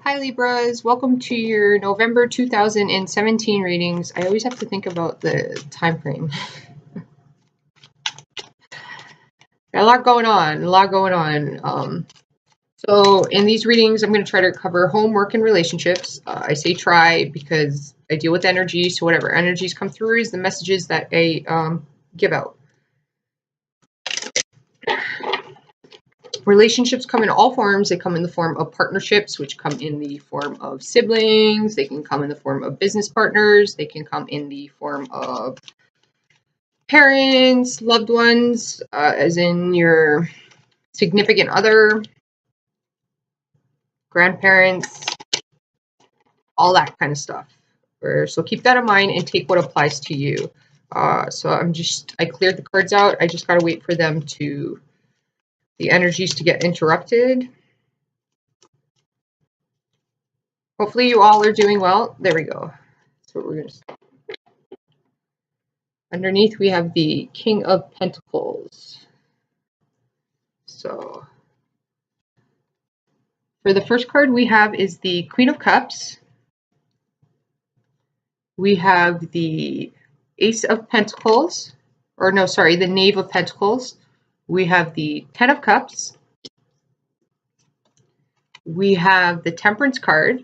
Hi Libras, welcome to your November 2017 readings. I always have to think about the time frame. Got a lot going on, So in these readings, I'm going to try to cover home, work, and relationships. I say try because I deal with energy, so whatever energies come through is the messages that I give out. Relationships come in all forms. They come in the form of partnerships, which come in the form of siblings. They can come in the form of business partners. They can come in the form of parents, loved ones, as in your significant other, grandparents, all that kind of stuff. So keep that in mind and take what applies to you. So I cleared the cards out. I just got to wait for the energies to get interrupted. Hopefully you all are doing well. There we go. That's what we're going to say. Underneath we have the King of Pentacles. So for the first card we have is the Queen of Cups. We have the Ace of Pentacles, the Knave of Pentacles. We have the Ten of Cups. We have the Temperance card.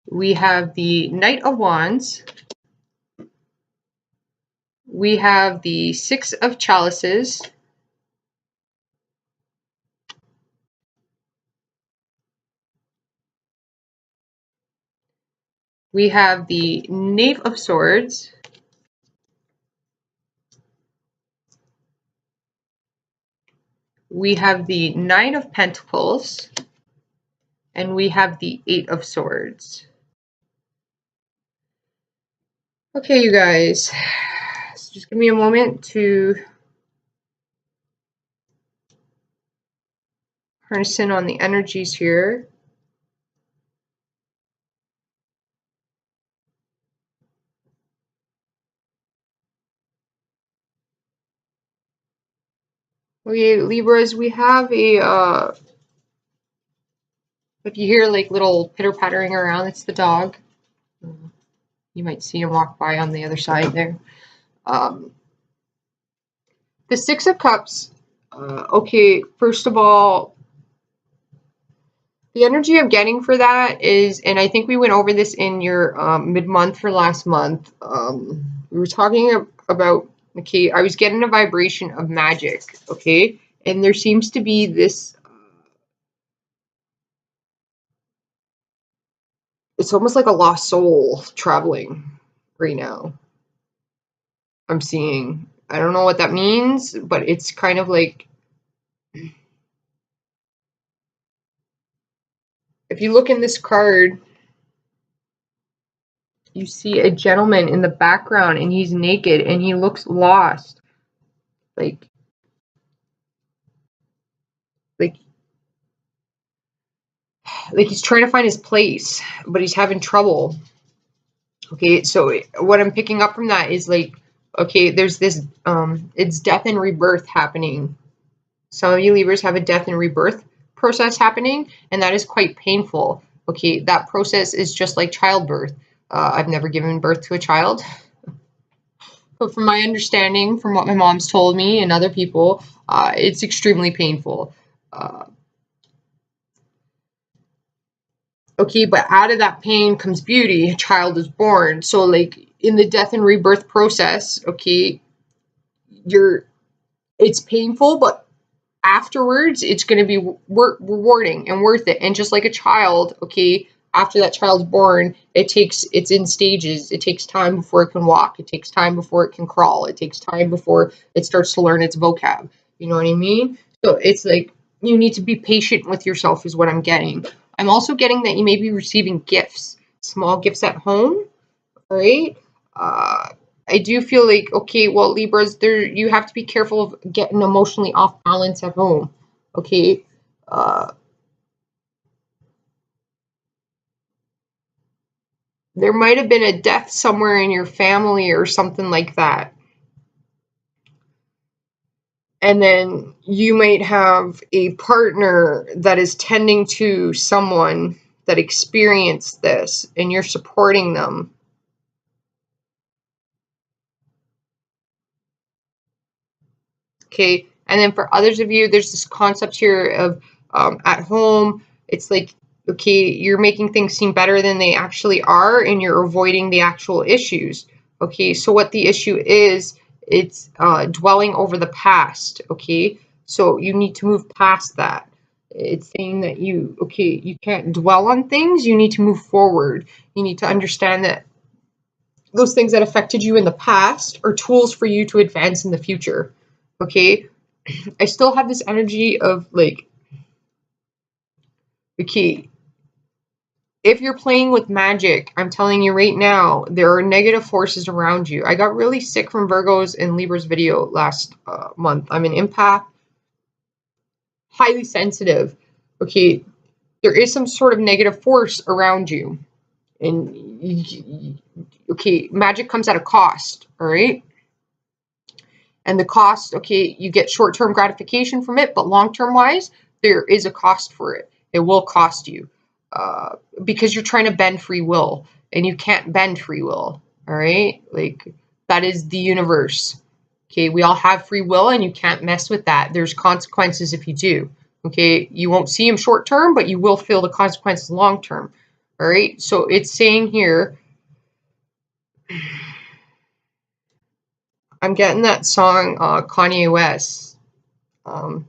We have the Knight of Wands. We have the Six of Chalices. We have the Knave of Swords. We have the Nine of Pentacles. And we have the Eight of Swords. Okay, you guys. So just give me a moment to harness in on the energies here. Okay, Libras, we have if you hear like little pitter-pattering around, it's the dog. You might see him walk by on the other side there. The Six of Cups. Okay, first of all, the energy I'm getting for that is, and I think we went over this in your mid-month for last month. We were talking about, okay, I was getting a vibration of magic, okay? And there seems to be this, it's almost like a lost soul traveling right now. I'm seeing. I don't know what that means, but it's kind of like, if you look in this card, you see a gentleman in the background and he's naked and he looks lost. Like he's trying to find his place, but he's having trouble. Okay, so what I'm picking up from that is like, okay, there's this, it's death and rebirth happening. Some of you Libras have a death and rebirth process happening, and that is quite painful. Okay, that process is just like childbirth. I've never given birth to a child. But from my understanding, from what my mom's told me and other people, it's extremely painful. Okay, but out of that pain comes beauty. A child is born. So like in the death and rebirth process, okay, it's painful, but afterwards it's going to be rewarding and worth it. And just like a child, okay, after that child's born, it's in stages. It takes time before it can walk. It takes time before it can crawl. It takes time before it starts to learn its vocab. You know what I mean? So it's like you need to be patient with yourself is what I'm getting. I'm also getting that you may be receiving gifts, small gifts at home, right? I do feel like, okay, well, Libras, you have to be careful of getting emotionally off balance at home, okay? There might have been a death somewhere in your family or something like that. And then you might have a partner that is tending to someone that experienced this, and you're supporting them. Okay, and then for others of you, there's this concept here of at home, it's like, okay, you're making things seem better than they actually are, and you're avoiding the actual issues. Okay, so what the issue is, it's dwelling over the past. Okay, so you need to move past that. It's saying that you can't dwell on things, you need to move forward. You need to understand that those things that affected you in the past are tools for you to advance in the future. Okay, I still have this energy of like, okay, if you're playing with magic, I'm telling you right now, there are negative forces around you. I got really sick from Virgo's and Libra's video last month. I'm an empath, highly sensitive. Okay, there is some sort of negative force around you. And, okay, magic comes at a cost, all right? And the cost, okay, you get short-term gratification from it, but long-term wise, there is a cost for it. It will cost you because you're trying to bend free will, and you can't bend free will, all right? Like, that is the universe. Okay, we all have free will, and you can't mess with that. There's consequences if you do. Okay, you won't see them short-term, but you will feel the consequences long-term. All right, so it's saying here, I'm getting that song, Kanye West. Not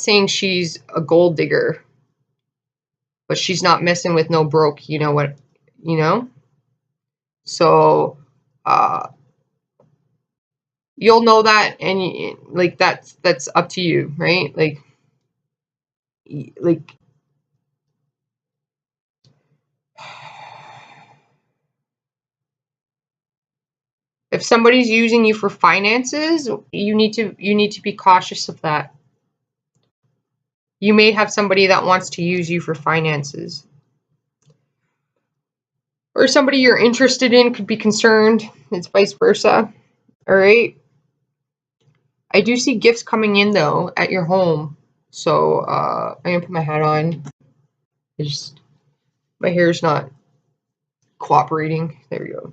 saying she's a gold digger, but she's not messing with no broke, you know what, you know? So, you'll know that, and like, that's up to you, right? Like, if somebody's using you for finances, you need to be cautious of that. You may have somebody that wants to use you for finances. Or somebody you're interested in could be concerned. It's vice versa. All right. I do see gifts coming in though at your home. So I'm gonna put my hat on. My hair's not cooperating. There we go.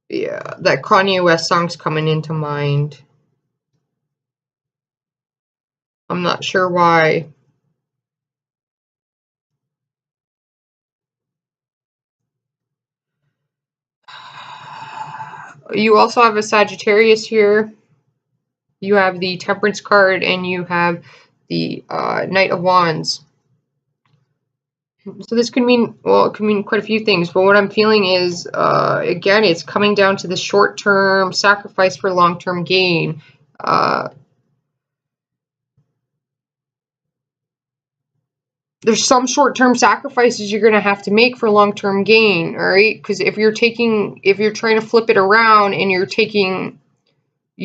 Yeah, that Kanye West song's coming into mind. I'm not sure why. You also have a Sagittarius here. You have the Temperance card, and you have the Knight of Wands. So this could mean, well, it could mean quite a few things, but what I'm feeling is, again, it's coming down to the short-term sacrifice for long-term gain. There's some short-term sacrifices you're going to have to make for long-term gain, all right? Because if you're trying to flip it around and you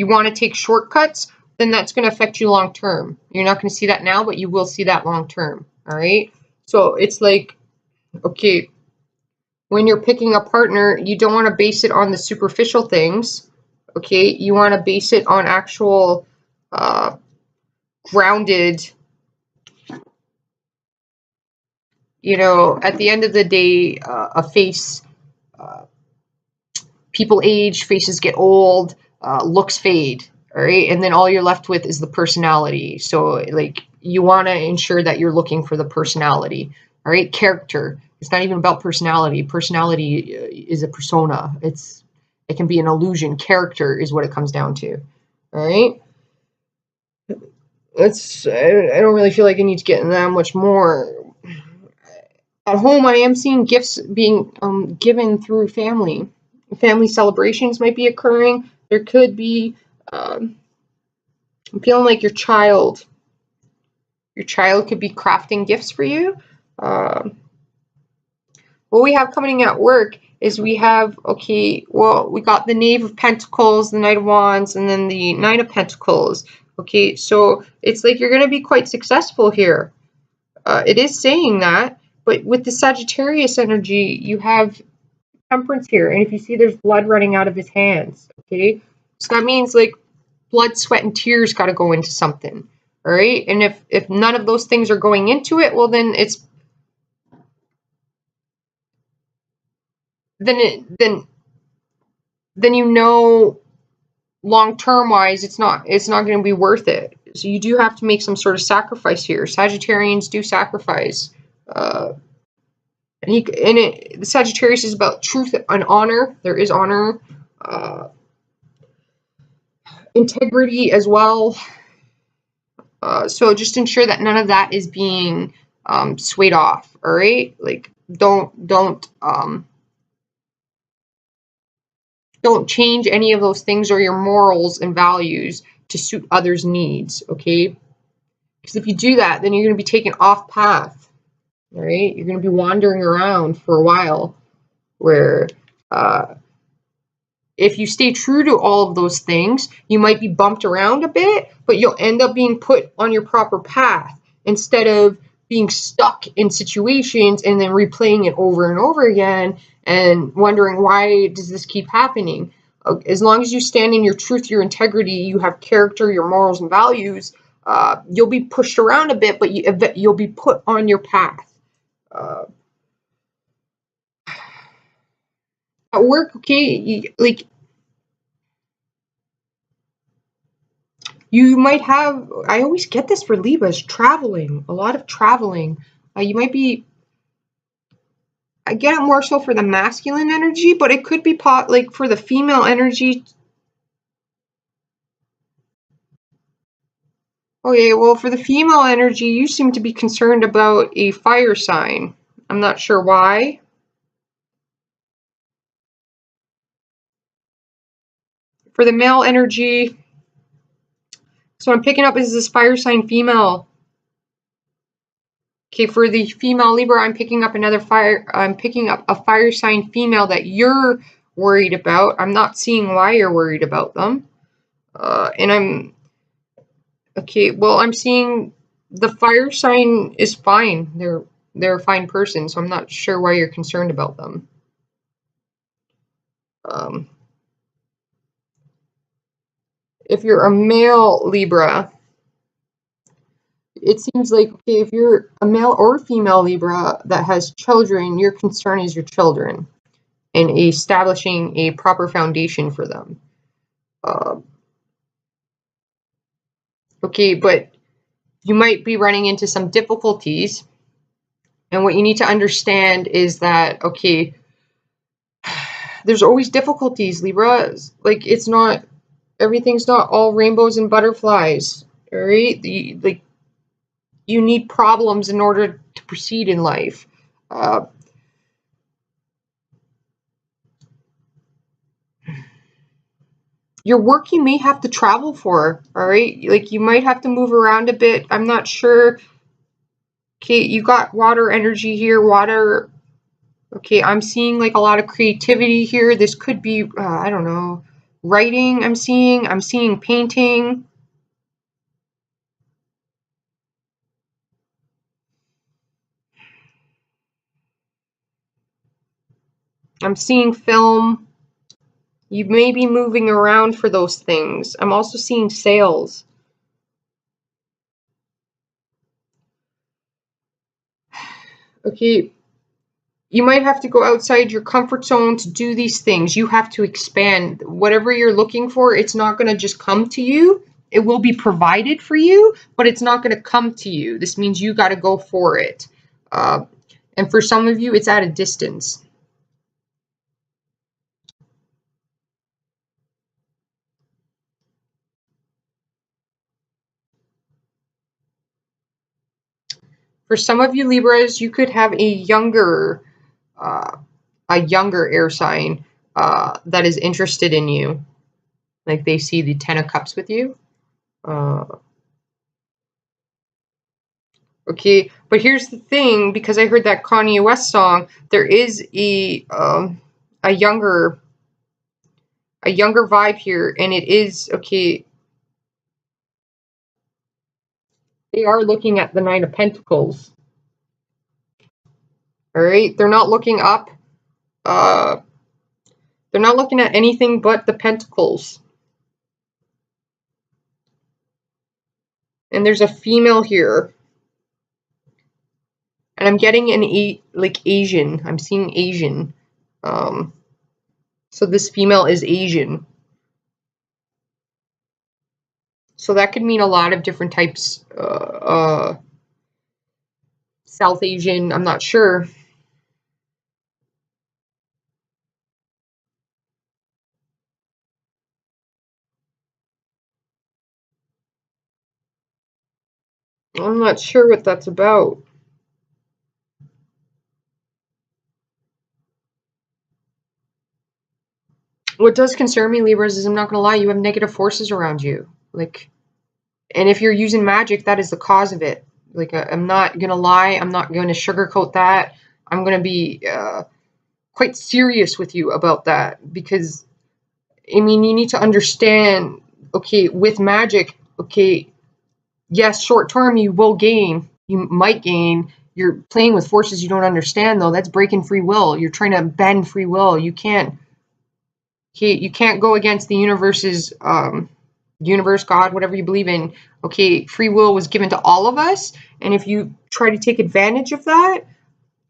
want to take shortcuts, then that's going to affect you long-term. You're not going to see that now, but you will see that long-term, all right? So it's like, okay, when you're picking a partner, you don't want to base it on the superficial things, okay? You want to base it on actual grounded, you know, at the end of the day, a face, people age, faces get old, looks fade, all right? And then all you're left with is the personality. So, like, you want to ensure that you're looking for the personality, all right? Character. It's not even about personality. Personality is a persona. It can be an illusion. Character is what it comes down to, all right? I don't really feel like I need to get into that much more. At home, I am seeing gifts being given through family. Family celebrations might be occurring. There could be, I'm feeling like your child could be crafting gifts for you. What we have coming at work is we have, okay, well, we got the Knave of Pentacles, the Knight of Wands, and then the Nine of Pentacles. Okay, so it's like you're going to be quite successful here. It is saying that, But with the Sagittarius energy, you have Temperance here. And if you see there's blood running out of his hands, okay? So that means like blood, sweat, and tears got to go into something, all right? And if none of those things are going into it, well, then it's then you know, long term wise, it's not going to be worth it. So you do have to make some sort of sacrifice here. Sagittarians do sacrifice, the Sagittarius is about truth and honor. There is honor, integrity as well. So just ensure that none of that is being swayed off. All right, like don't change any of those things or your morals and values to suit others' needs. Okay, because if you do that, then you're going to be taken off path. All right, you're going to be wandering around for a while, where if you stay true to all of those things, you might be bumped around a bit, but you'll end up being put on your proper path instead of being stuck in situations and then replaying it over and over again and wondering, why does this keep happening? As long as you stand in your truth, your integrity, you have character, your morals and values, you'll be pushed around a bit, but you'll be put on your path. At work, okay, you might have, I always get this for Libras, traveling, a lot of traveling. You might be, I get it more so for the masculine energy, but it could be like for the female energy. Okay, well, for the female energy, you seem to be concerned about a fire sign. I'm not sure why. For the male energy, so I'm picking up is this fire sign female. Okay, for the female Libra, I'm picking up a fire sign female that you're worried about. I'm not seeing why you're worried about them. I'm seeing the fire sign is fine. They're a fine person, so I'm not sure why you're concerned about them. If you're a male Libra, it seems like, okay, if you're a male or female Libra that has children, your concern is your children and establishing a proper foundation for them. Okay, but you might be running into some difficulties. And what you need to understand is that, okay, there's always difficulties, Libra. Like, everything's not all rainbows and butterflies, all right? You need problems in order to proceed in life. Your work you may have to travel for, all right? Like, you might have to move around a bit. I'm not sure. Okay, you got water energy here, water. Okay, I'm seeing like a lot of creativity here. This could be, I don't know, writing. I'm seeing painting. I'm seeing film. You may be moving around for those things. I'm also seeing sales. Okay, you might have to go outside your comfort zone to do these things. You have to expand. Whatever you're looking for, it's not going to just come to you. It will be provided for you, but it's not going to come to you. This means you got to go for it. And for some of you, it's at a distance. For some of you Libras, you could have a younger air sign that is interested in you. Like, they see the Ten of Cups with you. Okay, but here's the thing, because I heard that Kanye West song, there is a younger vibe here, and it is, okay, they are looking at the Nine of Pentacles. All right, they're not looking up. They're not looking at anything but the pentacles. And there's a female here. And I'm getting like Asian. I'm seeing Asian. So this female is Asian. So that could mean a lot of different types. South Asian, I'm not sure. I'm not sure what that's about. What does concern me, Libras, is I'm not going to lie, you have negative forces around you. Like, and if you're using magic, that is the cause of it. Like, I'm not going to lie. I'm not going to sugarcoat that. I'm going to be quite serious with you about that because, I mean, you need to understand, okay, with magic, okay, yes, short term you will gain. You might gain. You're playing with forces you don't understand, though. That's breaking free will. You're trying to bend free will. You can't go against the universe's universe, God, whatever you believe in. Okay, free will was given to all of us, and if you try to take advantage of that,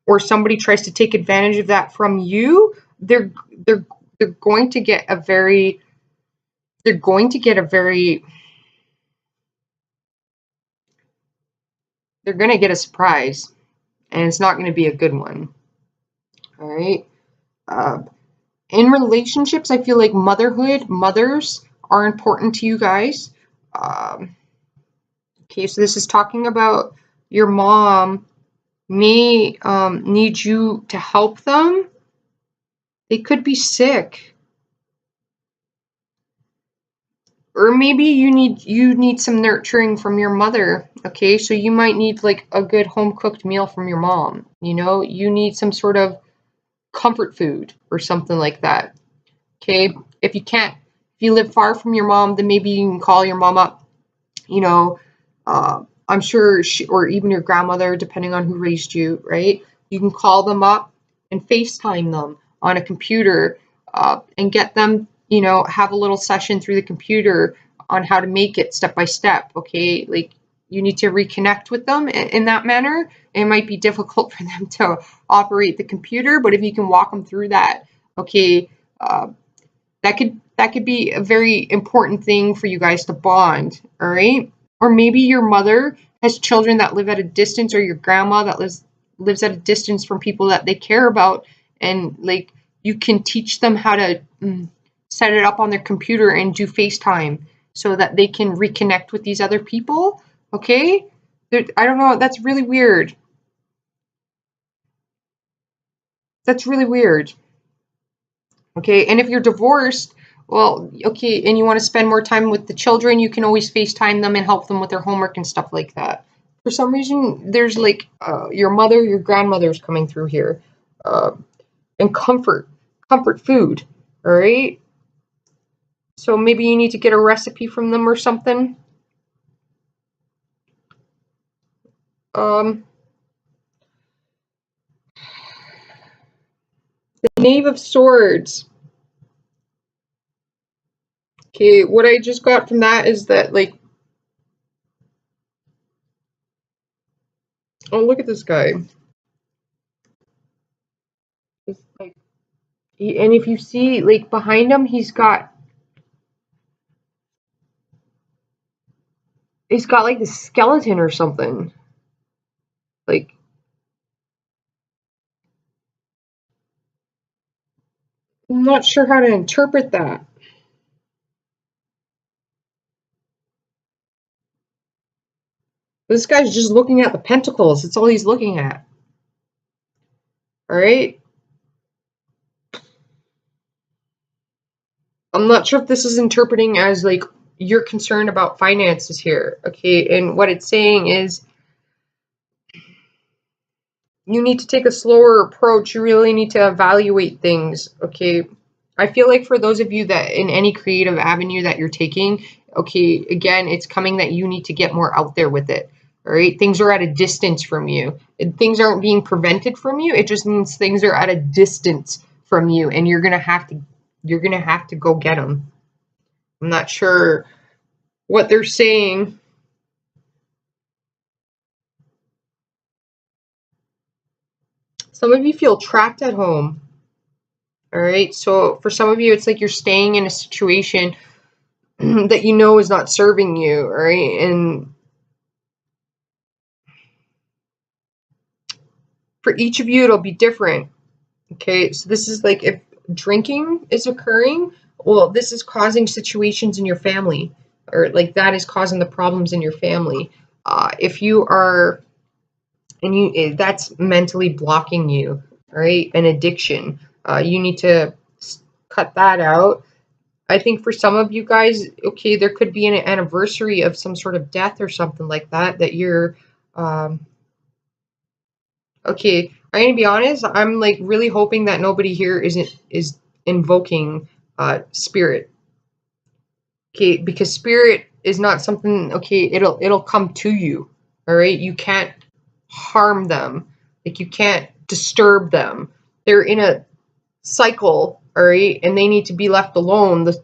or somebody tries to take advantage of that from you, they're going to get a very they're going to get a very they're going to get a surprise, and it's not going to be a good one. All right. In relationships, I feel like mothers are important to you guys. Okay, so this is talking about your mom may need you to help them. They could be sick. Or maybe you need some nurturing from your mother. Okay, so you might need like a good home cooked meal from your mom. You know, you need some sort of comfort food or something like that. Okay, if you live far from your mom, then maybe you can call your mom up. You know, I'm sure or even your grandmother, depending on who raised you, right? You can call them up and FaceTime them on a computer and get them, have a little session through the computer on how to make it step by step. Okay, like you need to reconnect with them in that manner. It might be difficult for them to operate the computer, but if you can walk them through that, okay, that could be a very important thing for you guys to bond. All right. Or maybe your mother has children that live at a distance, or your grandma that lives at a distance from people that they care about, and like you can teach them how to set it up on their computer and do FaceTime so that they can reconnect with these other people. Okay. I don't know. That's really weird. That's really weird. Okay, and if you're divorced, well, okay, and you want to spend more time with the children, you can always FaceTime them and help them with their homework and stuff like that. For some reason, there's like your mother, your grandmother's coming through here, uh, and comfort food. All right, so maybe you need to get a recipe from them or something. Um, the Knave of Swords. Okay, what I just got from that is that like, oh, look at this guy. It's like, and if you see like behind him, he's got like this skeleton or something. Like, I'm not sure how to interpret that. This guy's just looking at the pentacles. That's all he's looking at. All right. I'm not sure if this is interpreting as like you're concerned about finances here. Okay. And what it's saying is you need to take a slower approach. You really need to evaluate things. Okay. I feel like for those of you that in any creative avenue that you're taking, okay, again, it's coming that you need to get more out there with it. All right, things are at a distance from you. Things aren't being prevented from you. It just means things are at a distance from you, and you're gonna have to go get them. I'm not sure what they're saying. Some of you feel trapped at home. All right, so for some of you, it's like you're staying in a situation that you know is not serving you. All right, and for each of you, it'll be different. Okay, so this is like if drinking is occurring, well, this is causing situations in your family, or like that is causing the problems in your family. If you are, and you, that's mentally blocking you, right? An addiction. You need to cut that out. I think for some of you guys, okay, there could be an anniversary of some sort of death or something like that that you're, okay, I'm gonna be honest. I'm like really hoping that nobody here is invoking spirit. Okay, because spirit is not something. Okay, it'll come to you. All right, you can't harm them. Like you can't disturb them. They're in a cycle. All right, and they need to be left alone. The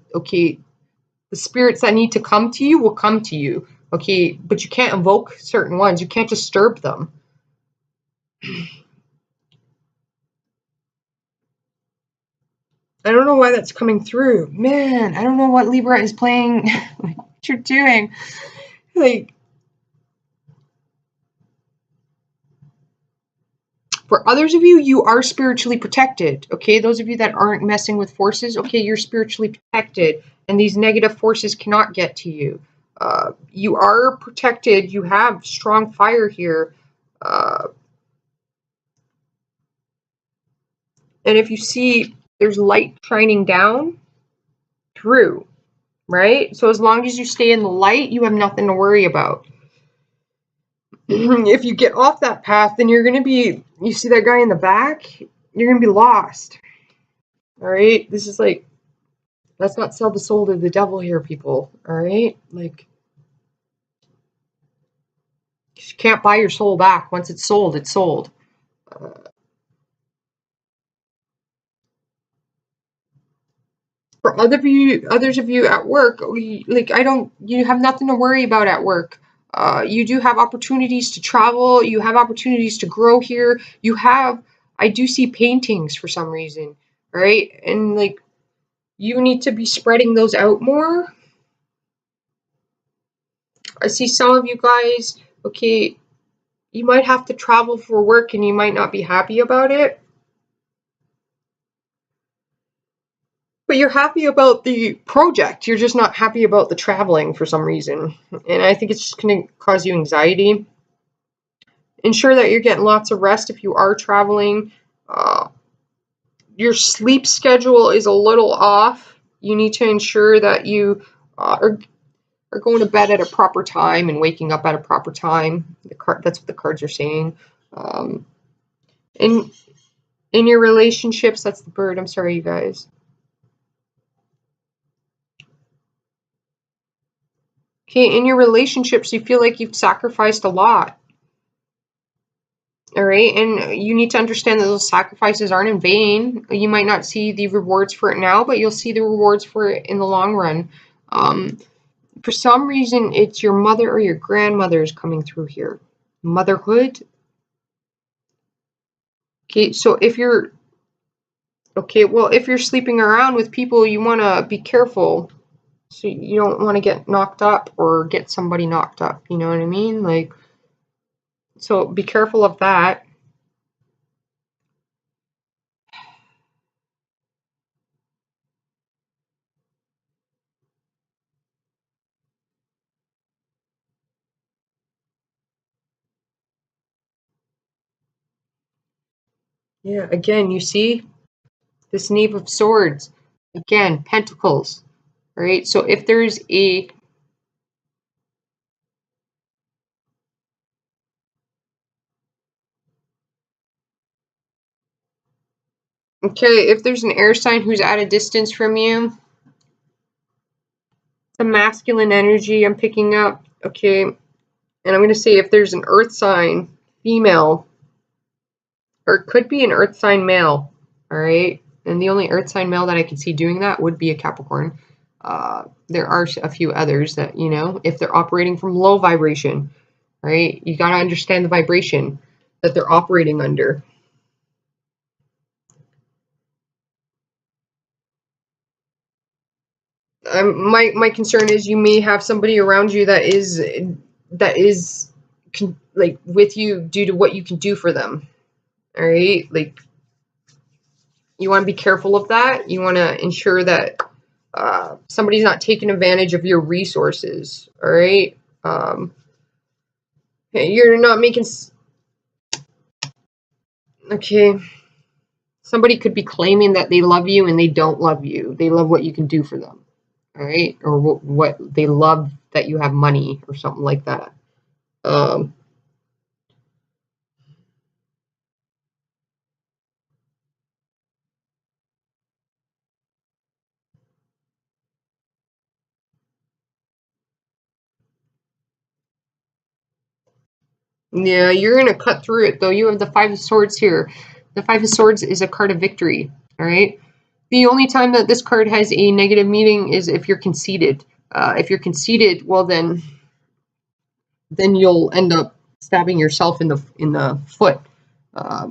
spirits that need to come to you will come to you. Okay, but you can't invoke certain ones. You can't disturb them. I don't know why that's coming through. Man, I don't know what Libra is playing, like, what you're doing. Like, for others of you, you are spiritually protected, okay? Those of you that aren't messing with forces, okay, you're spiritually protected, and these negative forces cannot get to you. You are protected. You have strong fire here. And if you see there's light shining down through, right? So as long as you stay in the light, you have nothing to worry about. If you get off that path, then you're going to be, you see that guy in the back? You're going to be lost. All right? This is like, let's not sell the soul to the devil here, people. All right? Like, you can't buy your soul back. Once it's sold, it's sold. For others of you at work, like you have nothing to worry about at work. You do have opportunities to travel. You have opportunities to grow here. I do see paintings for some reason, right? And like, you need to be spreading those out more. I see some of you guys, okay, you might have to travel for work and you might not be happy about it. But you're happy about the project. You're just not happy about the traveling for some reason. And I think it's just going to cause you anxiety. Ensure that you're getting lots of rest if you are traveling. Your sleep schedule is a little off. You need to ensure that you are going to bed at a proper time and waking up at a proper time. That's what the cards are saying. In your relationships, that's the bird. I'm sorry, you guys. Okay, in your relationships, you feel like you've sacrificed a lot. All right, and you need to understand that those sacrifices aren't in vain. You might not see the rewards for it now, but you'll see the rewards for it in the long run. For some reason, it's your mother or your grandmother is coming through here. Motherhood. Okay, so if you're sleeping around with people, you want to be careful. So you don't want to get knocked up or get somebody knocked up. You know what I mean? Like, so be careful of that. Yeah, again, you see this Knave of Swords. Again, Pentacles. All right, so if there's a if there's an air sign who's at a distance from you, the masculine energy I'm picking up. Okay, And I'm going to say if there's an earth sign female, or it could be an earth sign male, all right? And the only earth sign male that I can see doing that would be a Capricorn. There are a few others that, you know, if they're operating from low vibration, right? You got to understand the vibration that they're operating under. My concern is you may have somebody around you that is like with you due to what you can do for them. All right, like you want to be careful of that. You want to ensure that somebody's not taking advantage of your resources. All right, you're not making. Okay, somebody could be claiming that they love you and they don't love you. They love what you can do for them. All right, or what they love that you have money or something like that. Yeah, you're gonna cut through it though. You have the Five of Swords here. The Five of Swords is a card of victory. All right. The only time that this card has a negative meaning is if you're conceited. If you're conceited, well then you'll end up stabbing yourself in the foot, uh,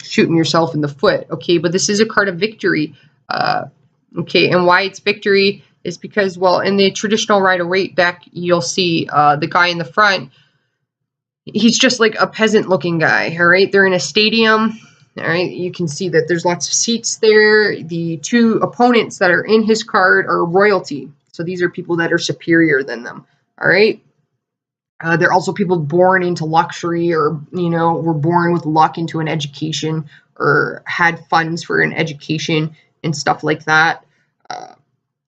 shooting yourself in the foot. Okay, but this is a card of victory. Okay, and why it's victory is because, well, in the traditional Rider-Waite deck, you'll see the guy in the front. He's just like a peasant looking guy. All right, they're in a stadium. All right, you can see that there's lots of seats there. The two opponents that are in his card are royalty, so these are people that are superior than them. All right, they're also people born into luxury, or you know, were born with luck into an education, or had funds for an education and stuff like that.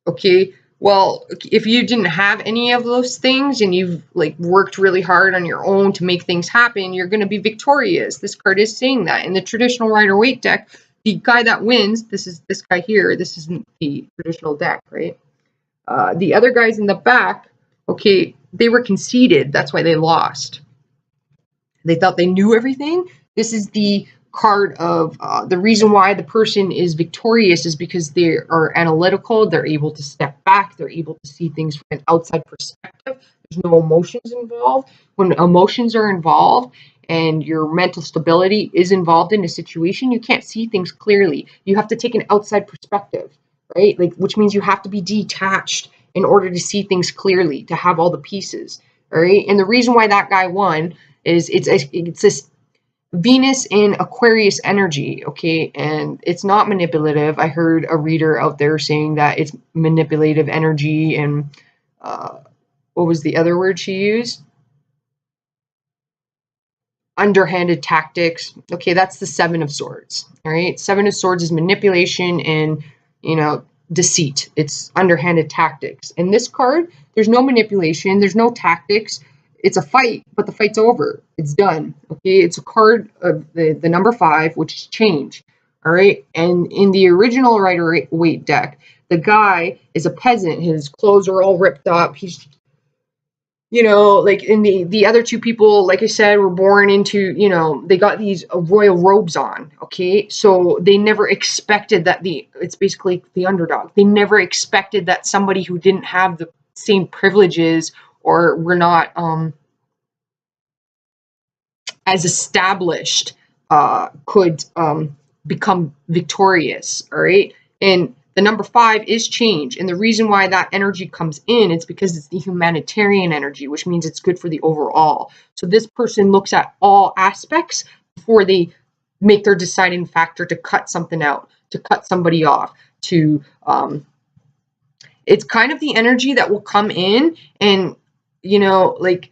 Okay, well, if you didn't have any of those things and you've like worked really hard on your own to make things happen, you're going to be victorious. This card is saying that. In the traditional Rider-Waite deck, the guy that wins, this is this guy here. This isn't the traditional deck, right? The other guys in the back, okay, they were conceited. That's why they lost. They thought they knew everything. This is the card of the reason why the person is victorious is because they are analytical. They're able to step back. They're able to see things from an outside perspective. There's no emotions involved. When emotions are involved and your mental stability is involved in a situation, you can't see things clearly. You have to take an outside perspective, right? Like, which means you have to be detached in order to see things clearly, to have all the pieces, all right? And the reason why that guy won is it's this Venus in Aquarius energy, okay, and it's not manipulative. I heard a reader out there saying that it's manipulative energy, and what was the other word she used? Underhanded tactics. Okay, that's the Seven of Swords. All right, Seven of Swords is manipulation and, you know, deceit. It's underhanded tactics. In this card, there's no manipulation. There's no tactics. It's a fight, but the fight's over. It's done. Okay, it's a card of the number 5, which is change. All right, and in the original Rider-Waite deck, the guy is a peasant. His clothes are all ripped up. He's, you know, like in the other two people, like I said, were born into, you know, they got these royal robes on. Okay, so they never expected that it's basically the underdog. They never expected that somebody who didn't have the same privileges or were not as established could become victorious. All right, and the number 5 is change, and the reason why that energy comes in is because it's the humanitarian energy, which means it's good for the overall. So this person looks at all aspects before they make their deciding factor to cut something out, to cut somebody off, to it's kind of the energy that will come in and, you know, like,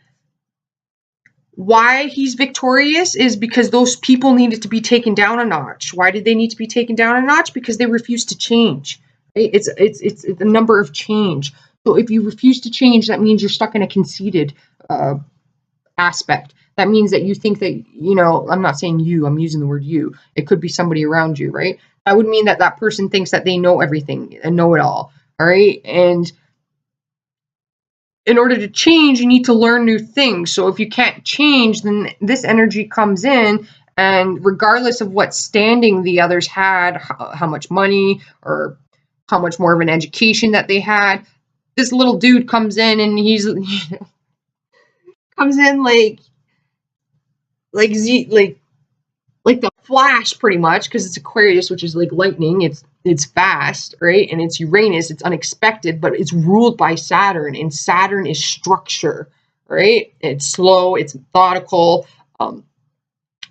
why he's victorious is because those people needed to be taken down a notch. Why did they need to be taken down a notch? Because they refused to change. Right? It's the number of change. So if you refuse to change, that means you're stuck in a conceited aspect. That means that you think that, you know, I'm not saying you, I'm using the word you. It could be somebody around you, right? That would mean that that person thinks that they know everything and know it all right? And in order to change, you need to learn new things. So if you can't change, then this energy comes in, and regardless of what standing the others had, how much money or how much more of an education that they had, this little dude comes in and he's comes in like the Flash, pretty much, because it's Aquarius, which is like lightning. It's fast, right? And it's Uranus. It's unexpected, but it's ruled by Saturn, and Saturn is structure, right? It's slow. It's methodical.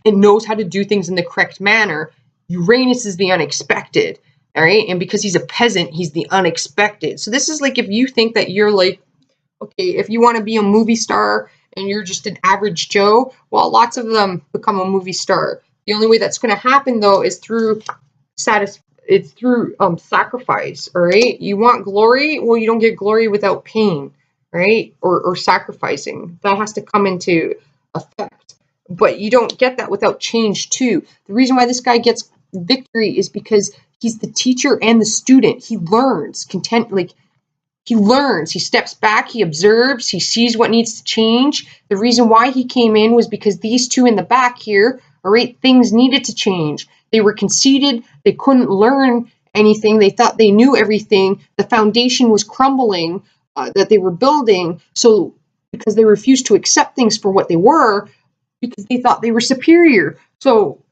It knows how to do things in the correct manner. Uranus is the unexpected, all right? And because he's a peasant, he's the unexpected. So this is like if you think that you're like, okay, if you want to be a movie star and you're just an average Joe, well, lots of them become a movie star. The only way that's going to happen, though, is through sacrifice, all right? You want glory? Well, you don't get glory without pain, right? Or sacrificing. That has to come into effect. But you don't get that without change, too. The reason why this guy gets victory is because he's the teacher and the student. He learns he learns, he steps back, he observes, he sees what needs to change. The reason why he came in was because these two in the back here, all right, things needed to change. They were conceited, they couldn't learn anything, they thought they knew everything, the foundation was crumbling that they were building, so because they refused to accept things for what they were, because they thought they were superior. So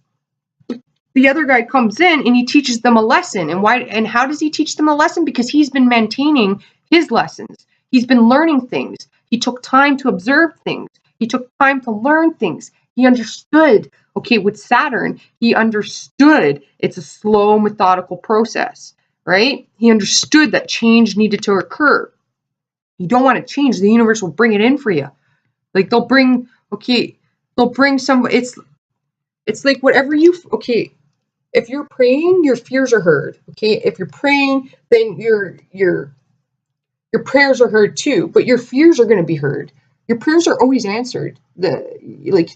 the other guy comes in and he teaches them a lesson. And how does he teach them a lesson? Because he's been maintaining his lessons. He's been learning things. He took time to observe things. He took time to learn things. He understood, okay, with Saturn, he understood it's a slow, methodical process, right? He understood that change needed to occur. You don't want to change, the universe will bring it in for you. Like they'll bring some, it's like whatever okay, if you're praying, your fears are heard, okay? If you're praying, then your prayers are heard too, but your fears are going to be heard. Your prayers are always answered. The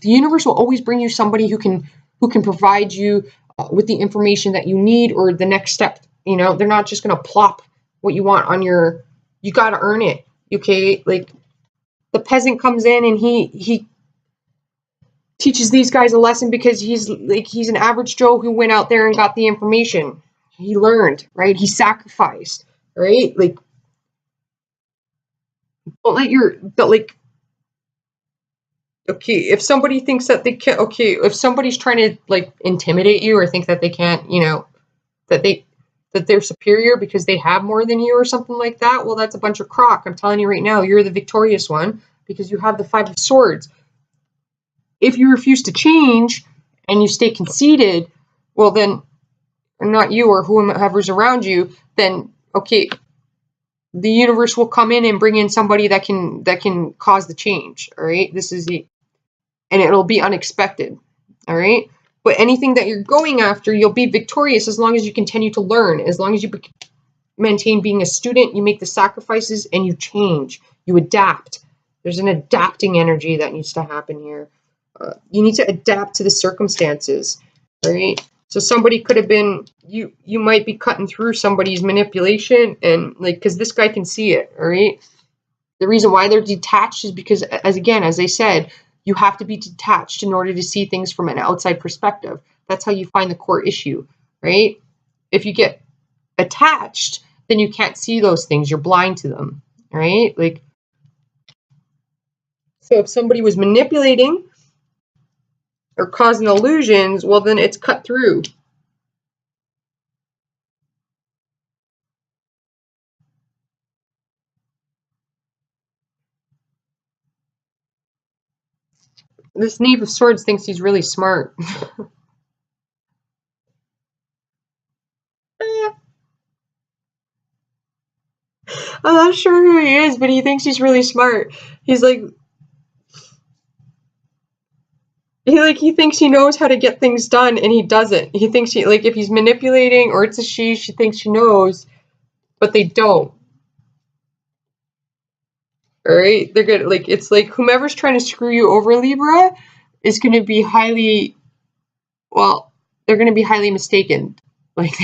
universe will always bring you somebody who can provide you with the information that you need or the next step. You know, they're not just going to plop what you want on you got to earn it, okay? Like the peasant comes in and he teaches these guys a lesson because he's an average Joe who went out there and got the information. He learned, right? He sacrificed, right? Like, okay, if somebody thinks that they can't, okay, if somebody's trying to like intimidate you or think that they can't, you know, that they're superior because they have more than you or something like that, well, that's a bunch of crock. I'm telling you right now, you're the victorious one because you have the 5 of Swords. If you refuse to change and you stay conceited, well then, not you or whoever's around you, then okay, the universe will come in and bring in somebody that can cause the change. All right, and it'll be unexpected. All right, but anything that you're going after, you'll be victorious as long as you continue to learn, as long as you maintain being a student, you make the sacrifices and you change, you adapt. There's an adapting energy that needs to happen here. You need to adapt to the circumstances, all right? So somebody could have been, you might be cutting through somebody's manipulation and like, because this guy can see it, all right? The reason why they're detached is because, as I said, you have to be detached in order to see things from an outside perspective. That's how you find the core issue, right? If you get attached, then you can't see those things. You're blind to them, right? Like, so if somebody was manipulating or causing illusions, well, then it's cut through. This Knave of Swords thinks he's really smart. I'm not sure who he is, but he thinks he's really smart. He's like, he thinks he knows how to get things done, and he doesn't. He thinks if he's manipulating, or it's a she thinks she knows, but they don't. All right, they're good. Like, it's like whomever's trying to screw you over, Libra, is going to be highly, well, they're going to be highly mistaken. Like,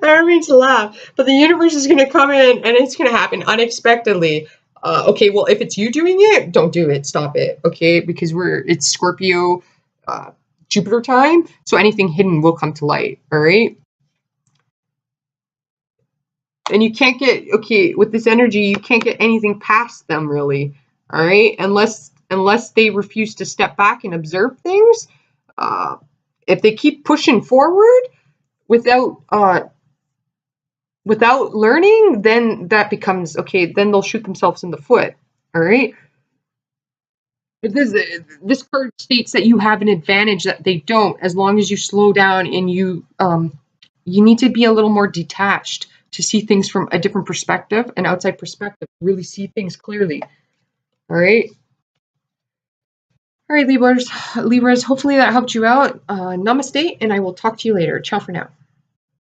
I don't mean to laugh, but the universe is going to come in and it's going to happen unexpectedly. Okay, well, if it's you doing it, don't do it. Stop it. Okay, because it's Scorpio, Jupiter time, so anything hidden will come to light. All right. And you can't get, okay, with this energy, you can't get anything past them really. All right, unless they refuse to step back and observe things. If they keep pushing forward without without learning, then that becomes okay. Then they'll shoot themselves in the foot. All right. But this card states that you have an advantage that they don't, as long as you slow down and you need to be a little more detached to see things from a different perspective, an outside perspective, really see things clearly. All right. All right, Libras. Hopefully that helped you out. Namaste, and I will talk to you later. Ciao for now.